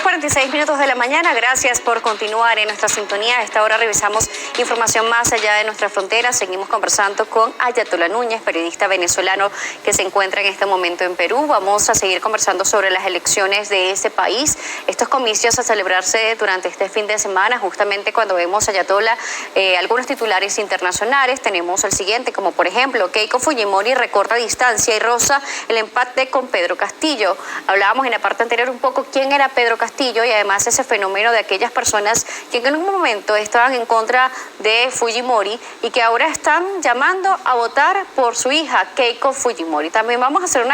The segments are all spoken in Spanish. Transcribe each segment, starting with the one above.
6:46 de la mañana. Gracias por continuar en nuestra sintonía. A esta hora revisamos información más allá de nuestra frontera. Seguimos conversando con Ayatollah Núñez, periodista venezolano que se encuentra en este momento en Perú. Vamos a seguir conversando sobre las elecciones de ese país. Estos comicios a celebrarse durante este fin de semana, justamente cuando vemos, Ayatollah, algunos titulares internacionales. Tenemos el siguiente, como por ejemplo, Keiko Fujimori recorta distancia y roza el empate con Pedro Castillo. Hablábamos en la parte anterior un poco quién era Pedro Castillo y además ese fenómeno de aquellas personas que en un momento estaban en contra de Fujimori y que ahora están llamando a votar por su hija, Keiko Fujimori. También vamos a hacer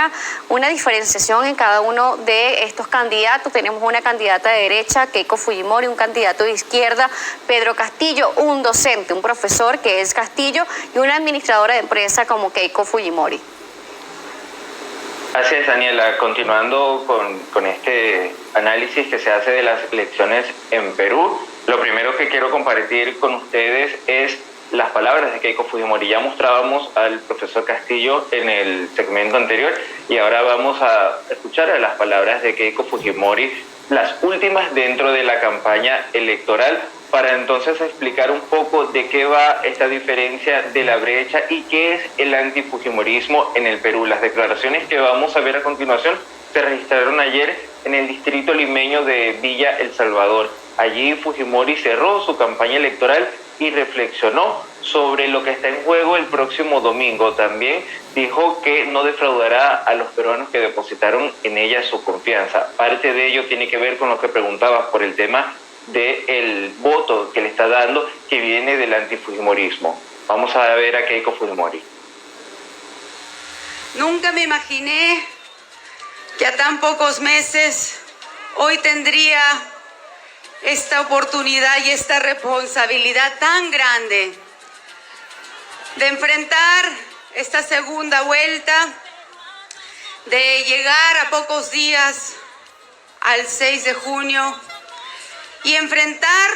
una diferenciación en cada uno de estos candidatos. Tenemos una candidata de derecha, Keiko Fujimori, un candidato de izquierda, Pedro Castillo, un docente, un profesor que es Castillo y una administradora de empresa como Keiko Fujimori. Así es, Daniela. Continuando con este análisis que se hace de las elecciones en Perú, lo primero que quiero compartir con ustedes es las palabras de Keiko Fujimori. Ya mostrábamos al profesor Castillo en el segmento anterior y ahora vamos a escuchar a las palabras de Keiko Fujimori, las últimas dentro de la campaña electoral, para entonces explicar un poco de qué va esta diferencia de la brecha y qué es el antifujimorismo en el Perú. Las declaraciones que vamos a ver a continuación se registraron ayer en el distrito limeño de Villa El Salvador. Allí Fujimori cerró su campaña electoral y reflexionó sobre lo que está en juego el próximo domingo. También dijo que no defraudará a los peruanos que depositaron en ella su confianza. Parte de ello tiene que ver con lo que preguntabas por el tema del voto que le está dando, que viene del antifujimorismo. Vamos a ver a Keiko Fujimori. Nunca me imaginé que a tan pocos meses hoy tendría esta oportunidad y esta responsabilidad tan grande de enfrentar esta segunda vuelta, de llegar a pocos días al 6 de junio y enfrentar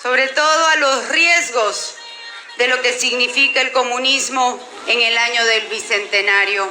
sobre todo a los riesgos de lo que significa el comunismo en el año del bicentenario.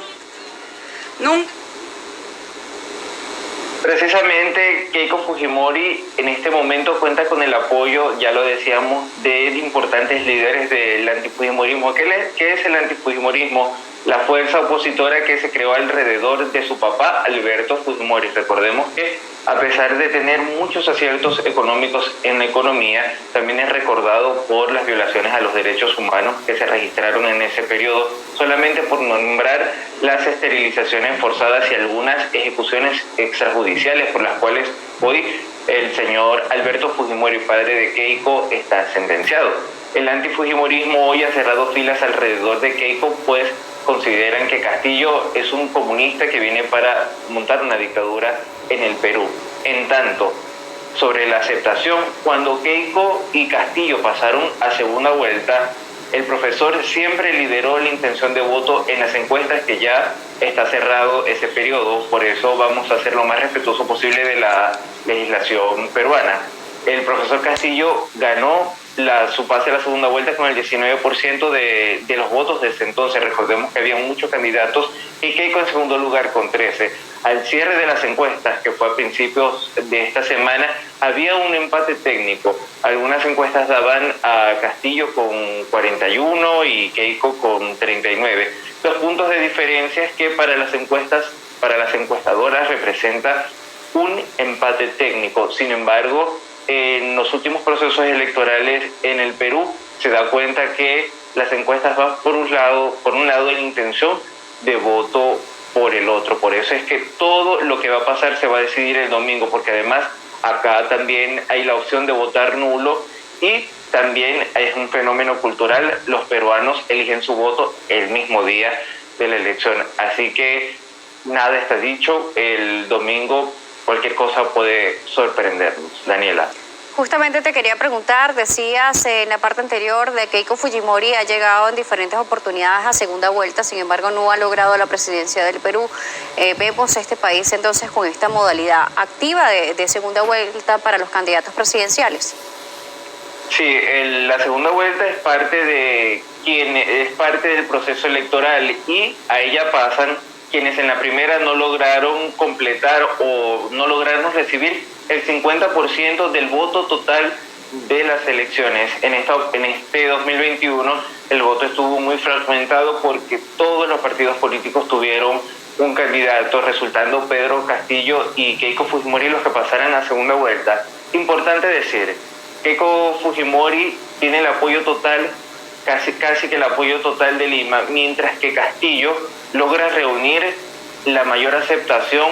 Precisamente Keiko Fujimori en este momento cuenta con el apoyo, ya lo decíamos, de importantes líderes del antifujimorismo. ¿Qué es el antifujimorismo? La fuerza opositora que se creó alrededor de su papá, Alberto Fujimori. Recordemos que a pesar de tener muchos aciertos económicos en la economía, también es recordado por las violaciones a los derechos humanos que se registraron en ese periodo, solamente por nombrar las esterilizaciones forzadas y algunas ejecuciones extrajudiciales por las cuales hoy el señor Alberto Fujimori, padre de Keiko, está sentenciado. El antifujimorismo hoy ha cerrado filas alrededor de Keiko, pues consideran que Castillo es un comunista que viene para montar una dictadura en el Perú. En tanto, sobre la aceptación, cuando Keiko y Castillo pasaron a segunda vuelta, el profesor siempre lideró la intención de voto en las encuestas, que ya está cerrado ese periodo. Por eso vamos a ser lo más respetuoso posible de la legislación peruana. El profesor Castillo ganó su pase a la segunda vuelta con el 19% de los votos desde entonces. Recordemos que había muchos candidatos y Keiko en segundo lugar con 13%. Al cierre de las encuestas, que fue a principios de esta semana, había un empate técnico. Algunas encuestas daban a Castillo con 41 y Keiko con 39. Los puntos de diferencia es que para las encuestadoras representa un empate técnico. Sin embargo, en los últimos procesos electorales en el Perú se da cuenta que las encuestas van por un lado la intención de voto por el otro. Por eso es que todo lo que va a pasar se va a decidir el domingo, porque además acá también hay la opción de votar nulo y también es un fenómeno cultural. Los peruanos eligen su voto el mismo día de la elección. Así que nada está dicho. El domingo cualquier cosa puede sorprendernos. Daniela. Justamente te quería preguntar, decías en la parte anterior de que Keiko Fujimori ha llegado en diferentes oportunidades a segunda vuelta, sin embargo no ha logrado la presidencia del Perú. Vemos este país entonces con esta modalidad activa de segunda vuelta para los candidatos presidenciales. Sí, la segunda vuelta es parte del proceso electoral y a ella pasan quienes en la primera no lograron completar o no lograron recibir el 50% del voto total de las elecciones. En este 2021 el voto estuvo muy fragmentado porque todos los partidos políticos tuvieron un candidato, resultando Pedro Castillo y Keiko Fujimori los que pasaran a segunda vuelta. Importante decir, Keiko Fujimori tiene el apoyo total, casi que el apoyo total de Lima, mientras que Castillo logra reunir la mayor aceptación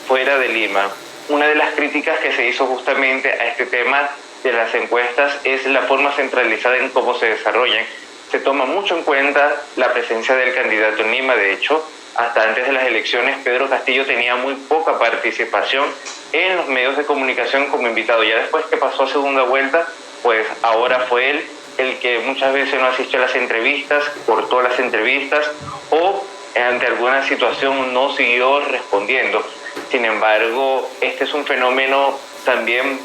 fuera de Lima. Una de las críticas que se hizo justamente a este tema de las encuestas es la forma centralizada en cómo se desarrollan. Se toma mucho en cuenta la presencia del candidato en Lima. De hecho, hasta antes de las elecciones, Pedro Castillo tenía muy poca participación en los medios de comunicación como invitado. Ya después que pasó a segunda vuelta, pues ahora fue él el que muchas veces no asistió a las entrevistas, cortó las entrevistas o ante alguna situación no siguió respondiendo. Sin embargo, este es un fenómeno también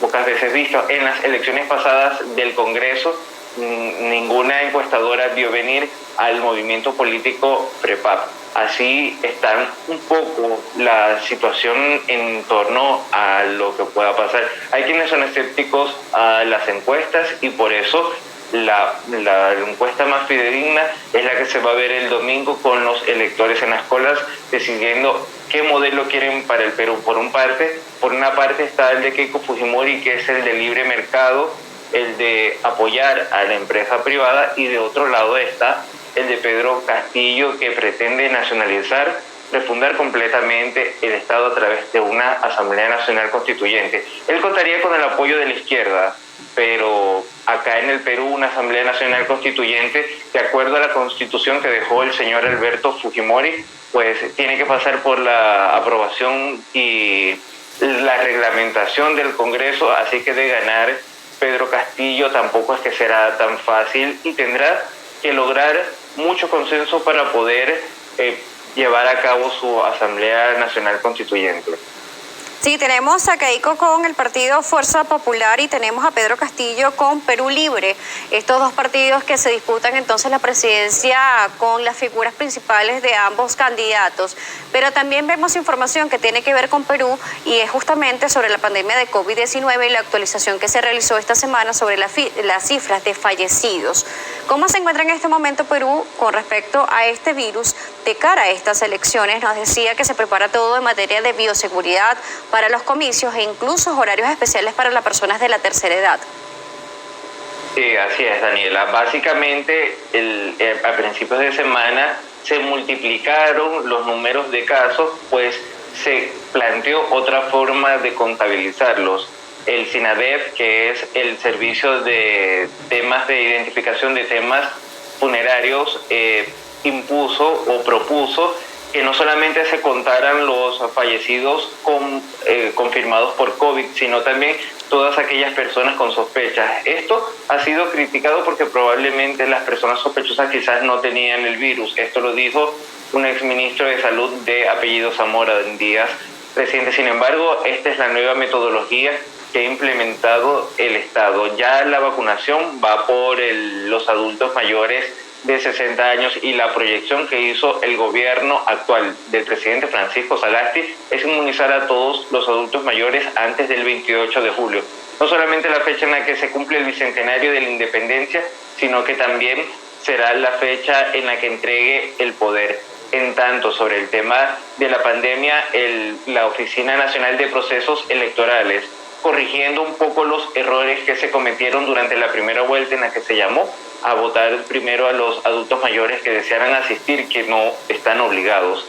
pocas veces visto. En las elecciones pasadas del Congreso, ninguna encuestadora vio venir al movimiento político PREPAP. Así está un poco la situación en torno a lo que pueda pasar. Hay quienes son escépticos a las encuestas y por eso la encuesta más fidedigna es la que se va a ver el domingo con los electores en las colas decidiendo qué modelo quieren para el Perú. Por una parte está el de Keiko Fujimori, que es el de libre mercado, el de apoyar a la empresa privada, y de otro lado está el de Pedro Castillo, que pretende nacionalizar, refundar completamente el Estado a través de una Asamblea Nacional Constituyente. Él contaría con el apoyo de la izquierda, pero acá en el Perú una Asamblea Nacional Constituyente, de acuerdo a la Constitución que dejó el señor Alberto Fujimori, pues tiene que pasar por la aprobación y la reglamentación del Congreso, así que de ganar Pedro Castillo tampoco es que será tan fácil y tendrá que lograr mucho consenso para poder llevar a cabo su Asamblea Nacional Constituyente. Sí, tenemos a Keiko con el partido Fuerza Popular y tenemos a Pedro Castillo con Perú Libre. Estos dos partidos que se disputan entonces la presidencia con las figuras principales de ambos candidatos. Pero también vemos información que tiene que ver con Perú y es justamente sobre la pandemia de COVID-19 y la actualización que se realizó esta semana sobre las cifras de fallecidos. ¿Cómo se encuentra en este momento Perú con respecto a este virus de cara a estas elecciones? Nos decía que se prepara todo en materia de bioseguridad para los comicios e incluso horarios especiales para las personas de la tercera edad. Sí, así es, Daniela. Básicamente, a principios de semana se multiplicaron los números de casos, pues se planteó otra forma de contabilizarlos. El SINADEF, que es el servicio de temas de identificación de temas funerarios, impuso o propuso que no solamente se contaran los fallecidos confirmados por COVID, sino también todas aquellas personas con sospechas. Esto ha sido criticado porque probablemente las personas sospechosas quizás no tenían el virus. Esto lo dijo un exministro de Salud de apellido Zamora en días recientes. Sin embargo, esta es la nueva metodología que ha implementado el Estado. Ya la vacunación va por los adultos mayores de 60 años y la proyección que hizo el gobierno actual del presidente Francisco Sagasti es inmunizar a todos los adultos mayores antes del 28 de julio. No solamente la fecha en la que se cumple el bicentenario de la independencia, sino que también será la fecha en la que entregue el poder. En tanto, sobre el tema de la pandemia, la Oficina Nacional de Procesos Electorales, corrigiendo un poco los errores que se cometieron durante la primera vuelta en la que se llamó a votar primero a los adultos mayores que desearan asistir, que no están obligados.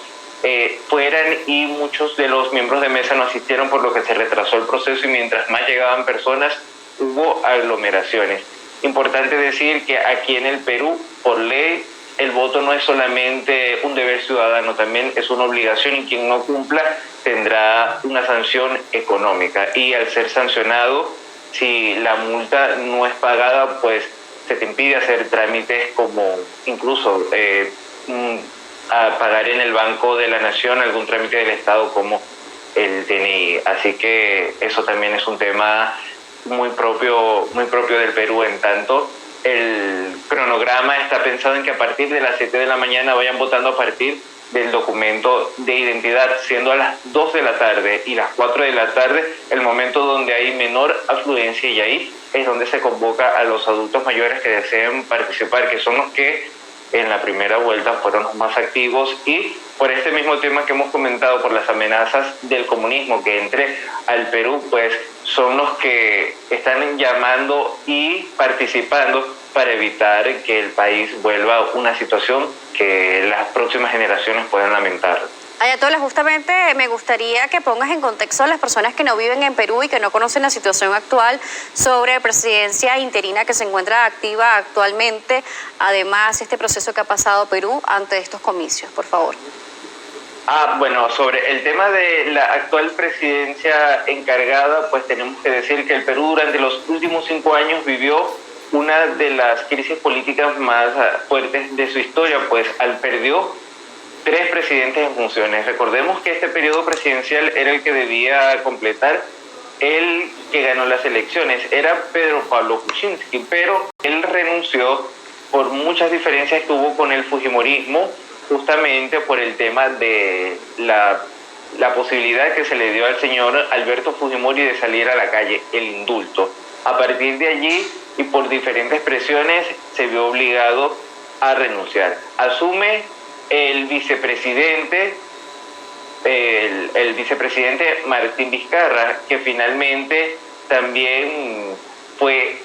Fueran y muchos de los miembros de mesa no asistieron, por lo que se retrasó el proceso y mientras más llegaban personas, hubo aglomeraciones. Importante decir que aquí en el Perú, por ley, el voto no es solamente un deber ciudadano, también es una obligación y quien no cumpla tendrá una sanción económica. Y al ser sancionado, si la multa no es pagada, pues se te impide hacer trámites como incluso a pagar en el Banco de la Nación algún trámite del Estado como el DNI. Así que eso también es un tema muy propio del Perú. En tanto, el cronograma está pensado en que a partir de las 7 de la mañana vayan votando a partir del documento de identidad, siendo a las 2 de la tarde y las 4 de la tarde el momento donde hay menor afluencia, y ahí es donde se convoca a los adultos mayores que deseen participar, que son los que en la primera vuelta fueron los más activos, y por este mismo tema que hemos comentado, por las amenazas del comunismo que entre al Perú, pues son los que están llamando y participando para evitar que el país vuelva a una situación que las próximas generaciones puedan lamentar. Ayatollah, justamente me gustaría que pongas en contexto a las personas que no viven en Perú y que no conocen la situación actual sobre la presidencia interina que se encuentra activa actualmente, además este proceso que ha pasado Perú ante estos comicios, por favor. Bueno, sobre el tema de la actual presidencia encargada, pues tenemos que decir que el Perú durante los últimos 5 años vivió una de las crisis políticas más fuertes de su historia, pues perdió 3 presidentes en funciones. Recordemos que este periodo presidencial era el que debía completar el que ganó las elecciones, era Pedro Pablo Kuczynski, pero él renunció por muchas diferencias que hubo con el fujimorismo, justamente por el tema de la posibilidad que se le dio al señor Alberto Fujimori de salir a la calle, el indulto. A partir de allí, y por diferentes presiones, se vio obligado a renunciar. Asume el vicepresidente Martín Vizcarra, que finalmente también fue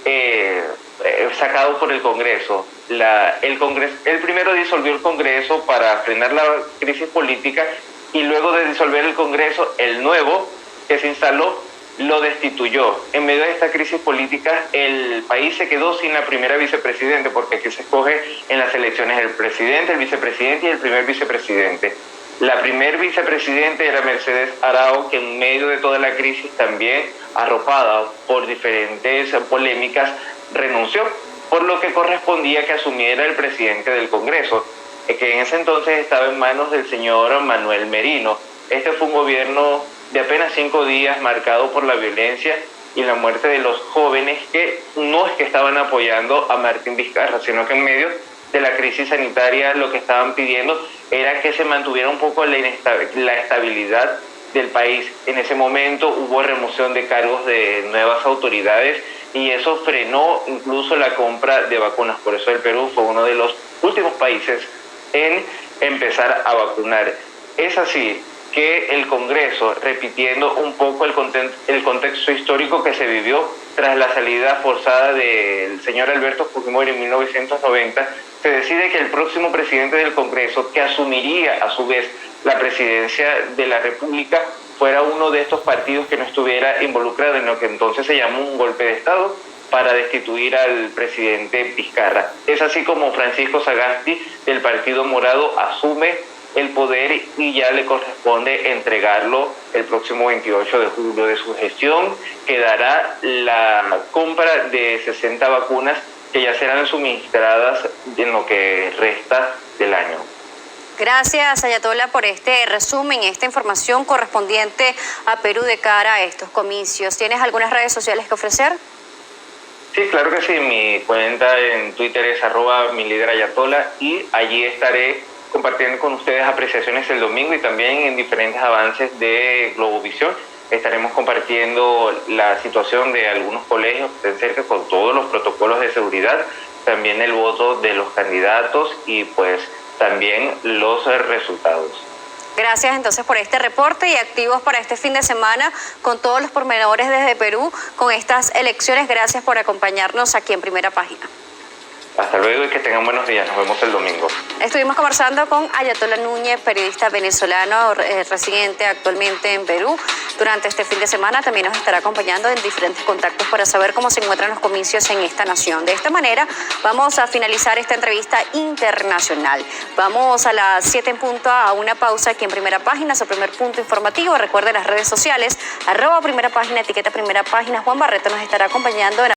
sacado por el Congreso. Él primero disolvió el Congreso para frenar la crisis política, y luego de disolver el Congreso, el nuevo que se instaló lo destituyó. En medio de esta crisis política, el país se quedó sin la primera vicepresidente, porque aquí se escoge en las elecciones el presidente, el vicepresidente y el primer vicepresidente. La primer vicepresidente era Mercedes Arauz, que en medio de toda la crisis, también arropada por diferentes polémicas, renunció, por lo que correspondía que asumiera el presidente del Congreso, que en ese entonces estaba en manos del señor Manuel Merino. Este fue un gobierno de apenas 5 días, marcado por la violencia y la muerte de los jóvenes, que no es que estaban apoyando a Martín Vizcarra, sino que en medio de la crisis sanitaria lo que estaban pidiendo era que se mantuviera un poco la estabilidad del país. En ese momento hubo remoción de cargos de nuevas autoridades, y eso frenó incluso la compra de vacunas. Por eso el Perú fue uno de los últimos países en empezar a vacunar. Es así que el Congreso, repitiendo un poco el contexto histórico que se vivió tras la salida forzada del señor Alberto Fujimori en 1990, se decide que el próximo presidente del Congreso, que asumiría a su vez la presidencia de la República, fuera uno de estos partidos que no estuviera involucrado en lo que entonces se llamó un golpe de Estado para destituir al presidente Vizcarra. Es así como Francisco Sagasti, del Partido Morado, asume el poder, y ya le corresponde entregarlo el próximo 28 de julio. De su gestión quedará la compra de 60 vacunas que ya serán suministradas en lo que resta del año. Gracias, Ayatollah, por este resumen, esta información correspondiente a Perú de cara a estos comicios. ¿Tienes algunas redes sociales que ofrecer? Sí, claro que sí. Mi cuenta en Twitter es @milíderayatollah, y allí estaré compartiendo con ustedes apreciaciones el domingo, y también en diferentes avances de Globovisión. Estaremos compartiendo la situación de algunos colegios que estén cerca, con todos los protocolos de seguridad, también el voto de los candidatos, y pues también los resultados. Gracias entonces por este reporte, y activos para este fin de semana con todos los pormenores desde Perú con estas elecciones. Gracias por acompañarnos aquí en Primera Página. Hasta luego y que tengan buenos días. Nos vemos el domingo. Estuvimos conversando con Ayatollah Núñez, periodista venezolano residente actualmente en Perú. Durante este fin de semana también nos estará acompañando en diferentes contactos para saber cómo se encuentran los comicios en esta nación. De esta manera vamos a finalizar esta entrevista internacional. Vamos a las 7 en punto a una pausa aquí en Primera Página, su primer punto informativo. Recuerde las redes sociales, @Primera Página, etiqueta Primera Página. Juan Barreto nos estará acompañando en